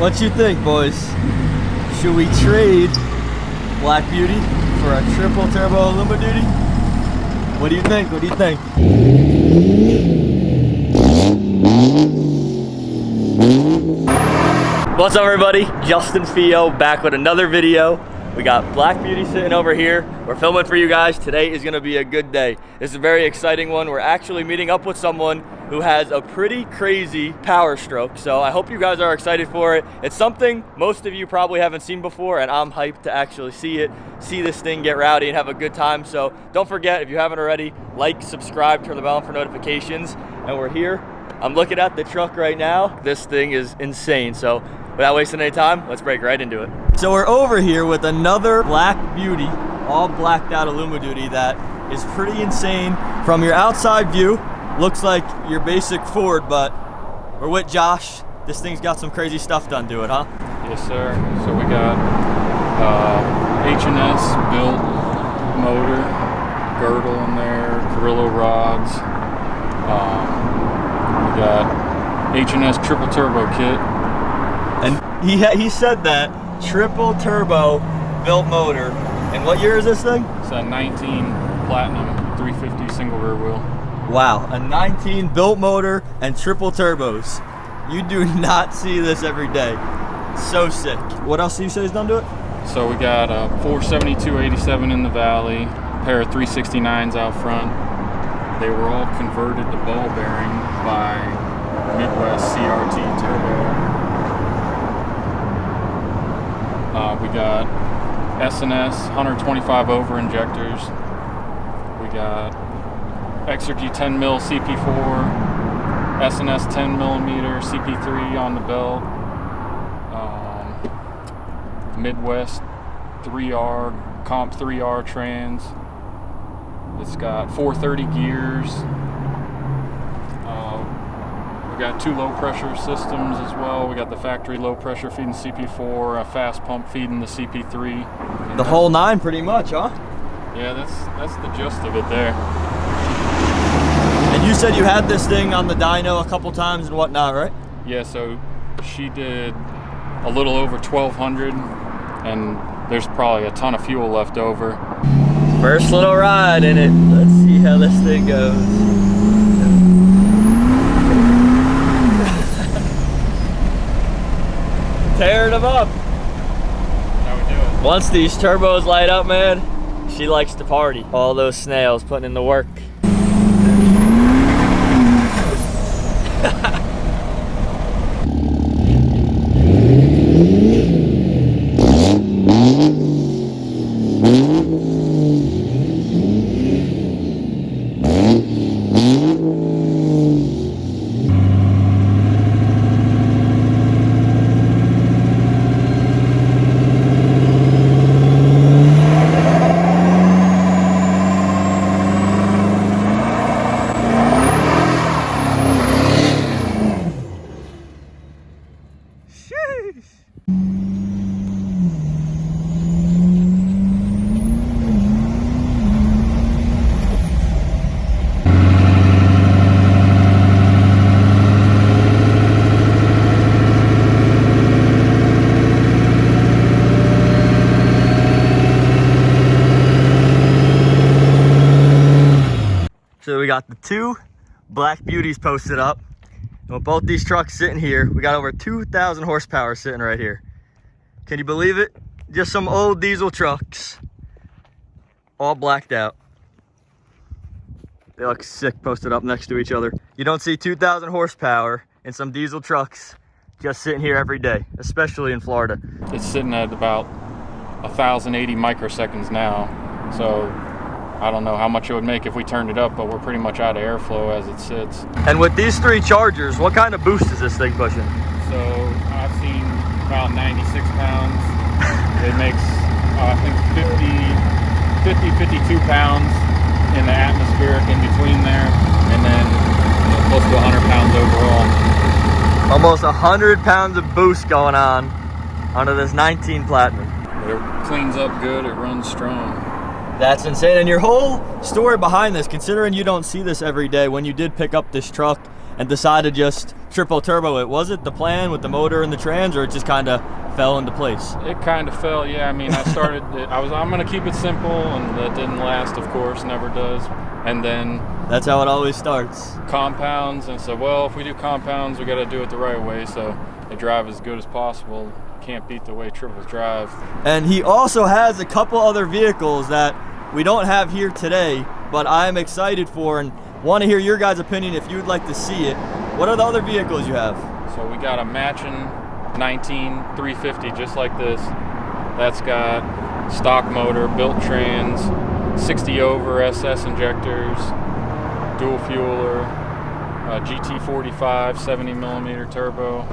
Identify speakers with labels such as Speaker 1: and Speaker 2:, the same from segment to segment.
Speaker 1: What you think, boys? Should we trade Black Beauty for a triple turbo Alumiduty? What do you think? What do you think? What's up, everybody? Justin Fio back with another video. We got Black Beauty sitting over here. We're filming for you guys. Today is gonna be a good day. This is a very exciting one. We're actually meeting up with someone who has a pretty crazy Powerstroke. So I hope you guys are excited for it. It's something most of you probably haven't seen before, and I'm hyped to actually see it, see this thing get rowdy and have a good time. So don't forget, if you haven't already, like, subscribe, turn the bell on for notifications. And we're here. I'm looking at the truck right now. This thing is insane. So without wasting any time, let's break right into it. So we're over here with another Black Beauty, all blacked out Alumiduty that is pretty insane. From your outside view, looks like your basic Ford, but we're with Josh. This thing's got some crazy stuff done to it, huh?
Speaker 2: Yes, sir. So we got H&S built motor, girdle in there, Carrillo rods. We got H&S triple turbo kit.
Speaker 1: And he said that triple turbo built motor. And what year is this thing?
Speaker 2: It's a 19 Platinum 350 single rear wheel.
Speaker 1: Wow, a 19 built motor and triple turbos. You do not see this every day. So sick. What else do you say is done to it?
Speaker 2: So we got a 472/87 in the valley, a pair of 369s out front. They were all converted to ball bearing by Midwest CRT Turbo. We got S&S 125 over injectors. We got Exergy 10 mil CP4, S&S 10 millimeter CP3 on the belt. Midwest 3R, Comp 3R trans. It's got 430 gears. We got 2 low pressure systems as well. We got the factory low pressure feeding CP4, a fast pump feeding the CP3.
Speaker 1: The whole 9 pretty much, huh?
Speaker 2: Yeah, that's the gist of it there.
Speaker 1: And you said you had this thing on the dyno a couple times and whatnot, right?
Speaker 2: Yeah, so she did a little over 1,200, and there's probably a ton of fuel left over.
Speaker 1: First little ride in it. Let's see how this thing goes. Tearing them up.
Speaker 2: How we do it?
Speaker 1: Once these turbos light up, man, she likes to party. All those snails putting in the work. So we got the 2 Black Beauties posted up. And with both these trucks sitting here, we got over 2,000 horsepower sitting right here. Can you believe it? Just some old diesel trucks, all blacked out. They look sick posted up next to each other. You don't see 2,000 horsepower in some diesel trucks just sitting here every day, especially in Florida.
Speaker 2: It's sitting at about 1,080 microseconds now, so I don't know how much it would make if we turned it up, but we're pretty much out of airflow as it sits.
Speaker 1: And with these 3 chargers, what kind of boost is this thing pushing?
Speaker 2: So I've seen about 96 pounds. It makes, I think 52 pounds in the atmospheric in between there, and then close to 100 pounds overall.
Speaker 1: Almost 100 pounds of boost going on onto this 19 Platinum.
Speaker 2: It cleans up good, it runs strong.
Speaker 1: That's insane. And your whole story behind this, considering you don't see this every day, when you did pick up this truck and decided just triple turbo it. Was it the plan with the motor and the trans, or it just kind of fell into place?
Speaker 2: It kind of fell, yeah. I mean, I started, I'm going to keep it simple, and that didn't last, of course, never does. And then
Speaker 1: that's how it always starts.
Speaker 2: Compounds, and so, well, if we do compounds, we got to do it the right way, so they drive as good as possible. Can't beat the way triples drive.
Speaker 1: And he also has a couple other vehicles that we don't have here today, but I'm excited for and want to hear your guys' opinion if you'd like to see it. What are the other vehicles you have?
Speaker 2: So we got a matching 19 350 just like this. That's got stock motor, built trans, 60 over SS injectors, dual fueler, GT45 70 millimeter turbo.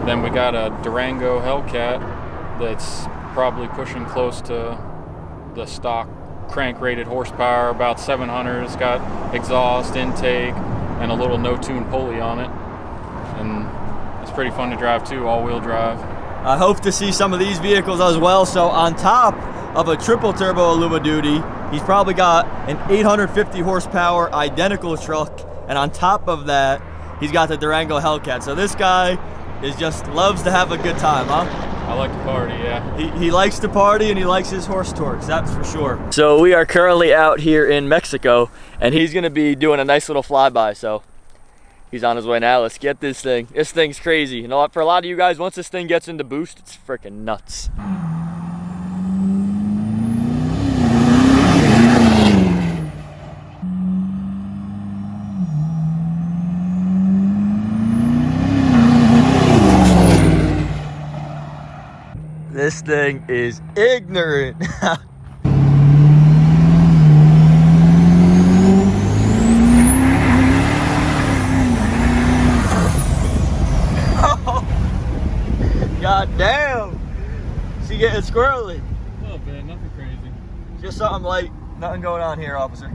Speaker 2: Then we got a Durango Hellcat that's probably pushing close to the stock crank rated horsepower, about 700. It's got exhaust, intake, and a little no-tune pulley on it. And it's pretty fun to drive too, all-wheel drive.
Speaker 1: I hope to see some of these vehicles as well. So on top of a triple turbo Alumiduty, he's probably got an 850 horsepower identical truck, and on top of that, he's got the Durango Hellcat. So this guy loves to have a good time, huh?
Speaker 2: I like to party, yeah.
Speaker 1: He likes to party, and he likes his horse torques, that's for sure. So we are currently out here in Mexico, and he's gonna be doing a nice little flyby, so he's on his way now. Let's get this thing. This thing's crazy. You know, for a lot of you guys, once this thing gets into boost, it's freaking nuts. This thing is ignorant. God damn. She getting squirrely.
Speaker 2: A little bit, nothing crazy.
Speaker 1: Just something light. Nothing going on here, officer.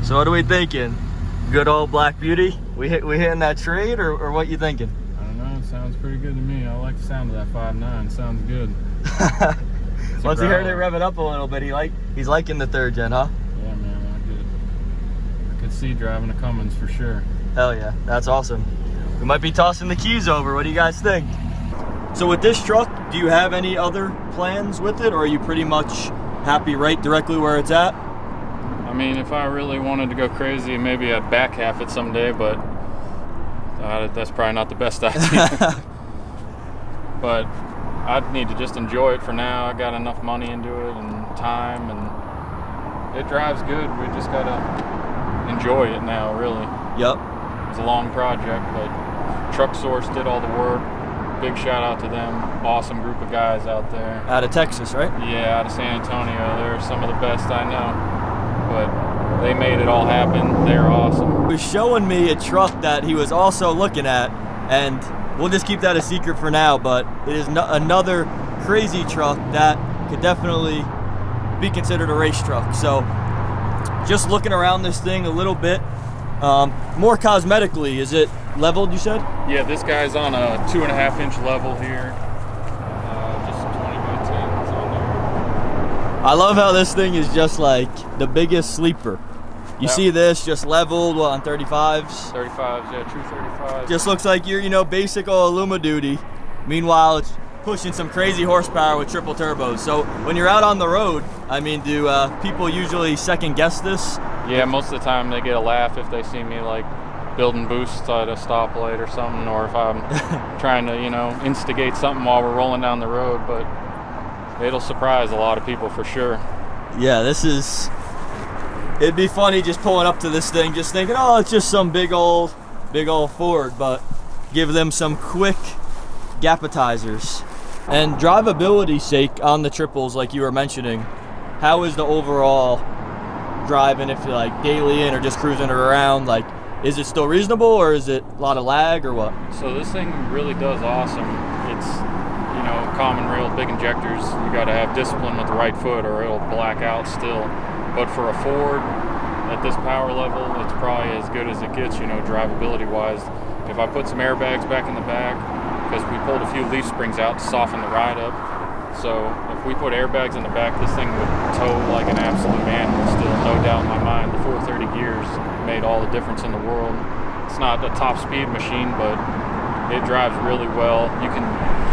Speaker 1: So what are we thinking? Good old Black Beauty? We hitting that trade, or what you thinking?
Speaker 2: I don't know, it sounds pretty good to me. I like the sound of that 5.9, sounds good.
Speaker 1: Once he heard it rev it up a little bit, he's liking the third gen, huh?
Speaker 2: Yeah, man, I could see driving a Cummins for sure.
Speaker 1: Hell yeah, that's awesome. We might be tossing the keys over. What do you guys think? So with this truck, do you have any other plans with it, or are you pretty much happy right directly where it's at?
Speaker 2: I mean, if I really wanted to go crazy, maybe I'd back half it someday, but that's probably not the best idea. But I'd need to just enjoy it for now. I got enough money into it and time, and it drives good. We just gotta enjoy it now, really.
Speaker 1: Yep.
Speaker 2: It was a long project, but Truck Source did all the work. Big shout out to them. Awesome group of guys out there.
Speaker 1: Out of Texas, right?
Speaker 2: Yeah, out of San Antonio. They're some of the best I know. But they made it all happen. They're awesome.
Speaker 1: He was showing me a truck that he was also looking at, and we'll just keep that a secret for now, but it is another crazy truck that could definitely be considered a race truck. So just looking around this thing a little bit, more cosmetically, is it leveled, you said?
Speaker 2: Yeah, this guy's on a 2.5-inch level here. Just 20 by 10s on there.
Speaker 1: I love how this thing is just like the biggest sleeper. You see this just leveled, what, on 35s?
Speaker 2: 35s, yeah, true 35s.
Speaker 1: Just looks like your, basic old Alumiduty. Meanwhile, it's pushing some crazy horsepower with triple turbos. So when you're out on the road, I mean, do people usually second guess this?
Speaker 2: Yeah, most of the time they get a laugh if they see me like building boosts at a stoplight or something, or if I'm trying to, instigate something while we're rolling down the road. But it'll surprise a lot of people for sure.
Speaker 1: Yeah, it'd be funny just pulling up to this thing, just thinking, oh, it's just some big old Ford, but give them some quick gapitizers. And drivability's sake on the triples, like you were mentioning, how is the overall driving if you're like daily in or just cruising it around? Like, is it still reasonable or is it a lot of lag or what?
Speaker 2: So this thing really does awesome. It's, you know, common rail, big injectors. You got to have discipline with the right foot or it'll black out still. But for a Ford at this power level, it's probably as good as it gets, you know, drivability wise. If I put some airbags back in the back, because we pulled a few leaf springs out to soften the ride up. So if we put airbags in the back, this thing would tow like an absolute animal still, no doubt in my mind. The 430 gears made all the difference in the world. It's not a top speed machine, but it drives really well. You can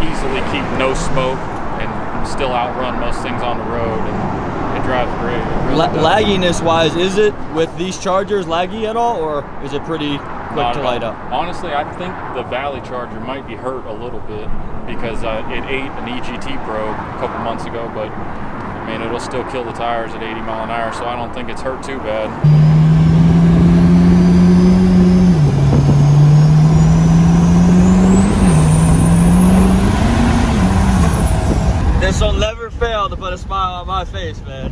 Speaker 2: easily keep no smoke and still outrun most things on the road, and it drives great. It really
Speaker 1: Lagginess wise, is it with these Chargers laggy at all, or is it pretty quick to light up?
Speaker 2: Honestly, I think the Valley Charger might be hurt a little bit because it ate an EGT probe a couple months ago, but I mean, it'll still kill the tires at 80 mile an hour, so I don't think it's hurt too bad.
Speaker 1: This will never fail to put a smile on my face, man.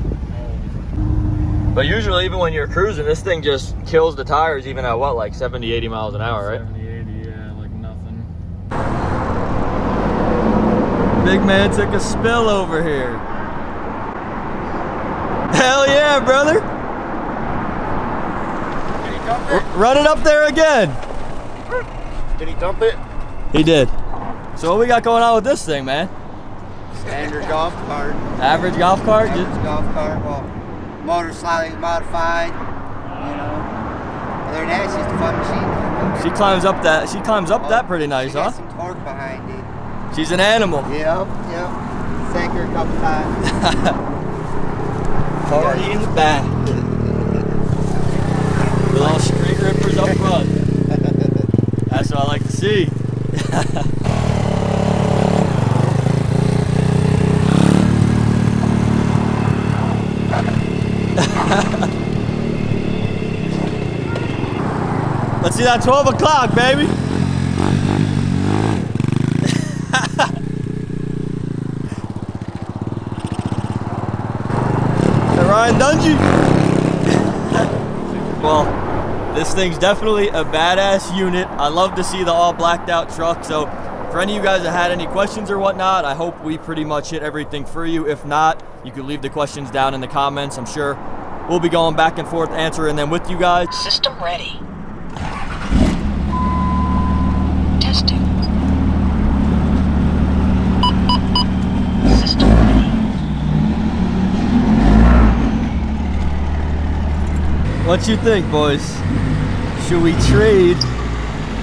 Speaker 1: But usually, even when you're cruising, this thing just kills the tires even at what, like 70, 80 miles an hour, right?
Speaker 2: 70, 80, yeah, like nothing.
Speaker 1: Big man took a spill over here. Hell yeah, brother.
Speaker 3: Did he dump it?
Speaker 1: Run it up there again.
Speaker 3: Did he dump it?
Speaker 1: He did. So what we got going on with this thing, man?
Speaker 3: Standard golf cart.
Speaker 1: Average golf cart?
Speaker 3: Average golf cart. Well, motor slightly modified. You know. Other than that, it's just a fun machine.
Speaker 1: She climbs up that. She climbs up that pretty nice,
Speaker 3: she got
Speaker 1: huh?
Speaker 3: some torque behind it.
Speaker 1: She's an animal.
Speaker 3: Yep. Sank her a couple times.
Speaker 1: Party in the back. With all street rippers up front. That's what I like to see. Let's see that 12 o'clock, baby. Ryan Dungey. Well, this thing's definitely a badass unit. I love to see the all blacked out truck. So for any of you guys that had any questions or whatnot, I hope we pretty much hit everything for you. If not, you could leave the questions down in the comments. I'm sure we'll be going back and forth answering them with you guys.
Speaker 4: System ready. Testing. System ready.
Speaker 1: What you think, boys? Should we trade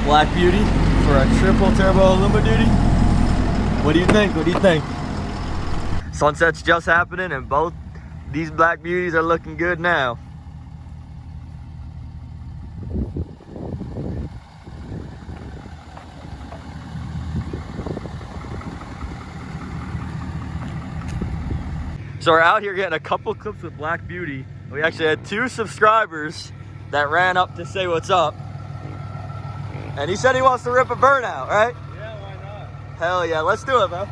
Speaker 1: Black Beauty for a triple turbo Alumiduty? What do you think? What do you think? Sunset's just happening and both these Black Beauties are looking good now. So we're out here getting a couple clips with Black Beauty. We actually had 2 subscribers that ran up to say what's up. And he said he wants to rip a burnout, right?
Speaker 2: Yeah, why not?
Speaker 1: Hell yeah, let's do it, man.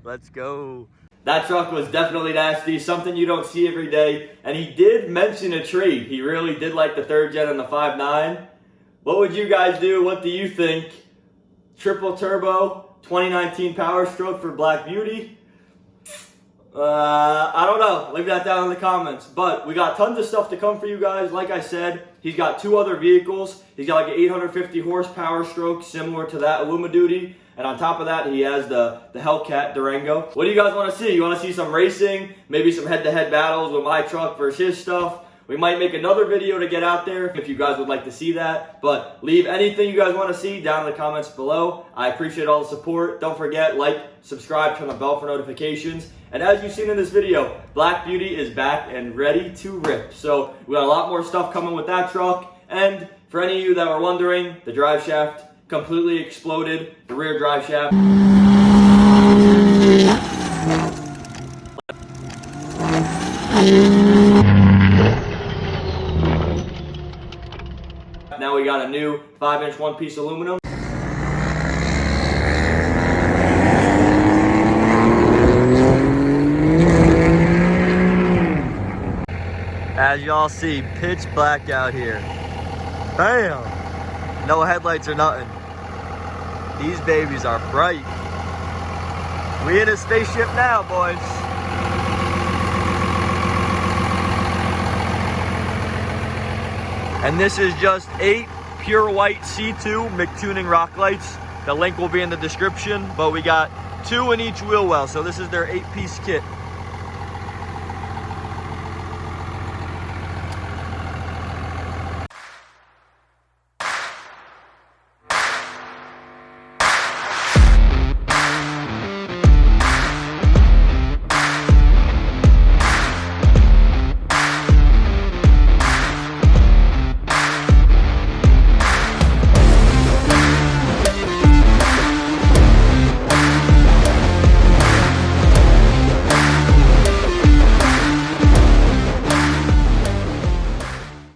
Speaker 1: Let's go. That truck was definitely nasty, something you don't see every day. And he did mention a trade. He really did like the 3rd gen and the 5.9. What would you guys do? What do you think? Triple turbo, 2019 Powerstroke for Black Beauty? I don't know. Leave that down in the comments. But we got tons of stuff to come for you guys. Like I said, he's got 2 other vehicles. He's got like an 850 horse Powerstroke similar to that Alumiduty. And on top of that, he has the Hellcat Durango. What do you guys want to see? You want to see some racing? Maybe some head-to-head battles with my truck versus his stuff? We might make another video to get out there if you guys would like to see that. But leave anything you guys want to see down in the comments below. I appreciate all the support. Don't forget, like, subscribe, turn the bell for notifications. And as you've seen in this video, Black Beauty is back and ready to rip. So we got a lot more stuff coming with that truck. And for any of you that were wondering, the drive shaft completely exploded, the rear drive shaft. Now we got a new 5-inch one-piece aluminum. As y'all see, pitch black out here. Bam! No headlights or nothing. These babies are bright. We in a spaceship now, boys. And this is just 8 pure white C2 McTuning rock lights. The link will be in the description, but we got 2 in each wheel well, so this is their 8-piece kit.